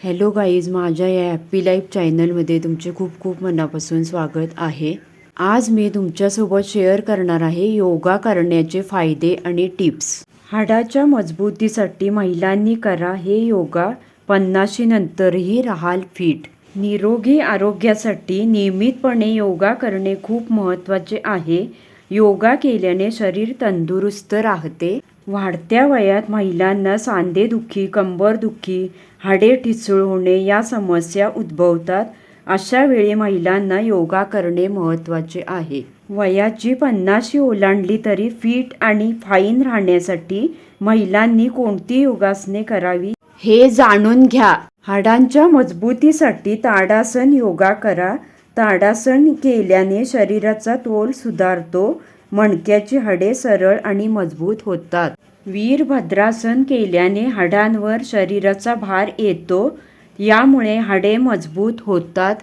Hello guys, माझ्या या happy life चॅनलमध्ये तुमचे खूप खूप मनापासून स्वागत आहे। आज मी तुमच्यासोबत शेअर करणार आहे योगा करण्याचे फायदे आणि टिप्स। हाडाच्या मजबूतीसाठी महिलांनी करा हे योगा, 50 नंतरही राहाल फिट। निरोगी आरोग्यासाठी नियमितपणे योगा करणे खूप महत्त्वाचे आहे। योगा केल्याने शरीर तंदुरुस्त राहते। वाढत्या वयात महिलांना सांधेदुखी, कंबरदुखी, हाडे ठिसूळ होणे या समस्या उद्भवतात। अशा वेळी महिलांना योगा करणे महत्त्वाचे आहे। वयाची 50 ओलांडली तरी फिट आणि फाईन राहण्यासाठी महिलांनी कोणती योगासने करावी हे जाणून घ्या। हाडांच्या मजबूतीसाठी ताडासन योगा करा। ताडासन केल्याने शरीराचा तोल सुधारतो, मणक्याची हाडे सरळ आणि मजबूत होतात। वीरभद्रासन केल्याने हाडांवर शरीराचा भार येतो, यामुळे हाडे मजबूत होतात।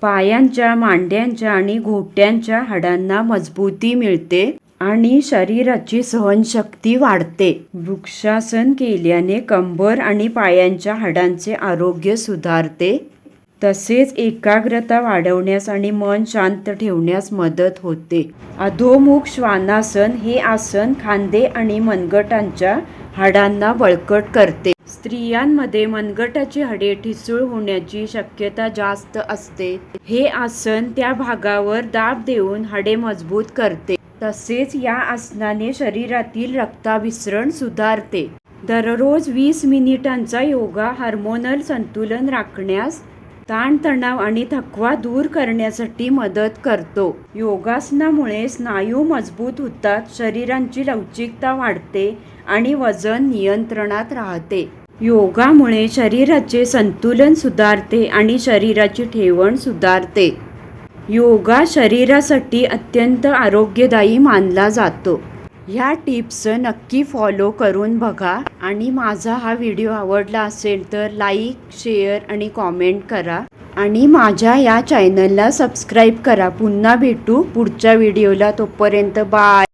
पायांच्या, मांड्यांच्या आणि घोट्यांच्या हाडांना मजबूती मिळते आणि शरीराची सहनशक्ती वाढते। वृक्षासन केल्याने कंबर आणि पायांच्या हाडांचे आरोग्य सुधारते, तसेच एकाग्रता वाढवण्यास आणि मन शांत ठेवण्यास मदत होते। अधोमुख श्वानासन हे आसन खांदे आणि मनगटांच्या हाडांना बळकट करते। स्त्रियांमध्ये मनगटाची हाडे ठिसूळ होण्याची शक्यता जास्त असते। हे आसन त्या भागावर दाब देऊन हाडे मजबूत करते। तसेच या आसनाने शरीरातील रक्ताभिसरण सुधारते। दररोज 20 मिनिटांचा योगा हार्मोनल संतुलन राखण्यास, ताणतणाव आणि थकवा दूर करण्यासाठी मदत करतो। योगासनामुळे स्नायू मजबूत होतात, शरीराची लवचिकता वाढते आणि वजन नियंत्रणात राहते। योगामुळे शरीराचे संतुलन सुधारते आणि शरीराची ठेवण सुधारते। योगा शरीरासाठी अत्यंत आरोग्यदायी मानला जातो। ह्या टिप्स नक्की फॉलो करून बघा आणि माझा हा व्हिडिओ आवडला असेल तर लाईक, शेअर आणि कॉमेंट करा आणि माझ्या या चॅनलला सबस्क्राईब करा। पुन्हा भेटू पुढच्या व्हिडिओला, तोपर्यंत बाय।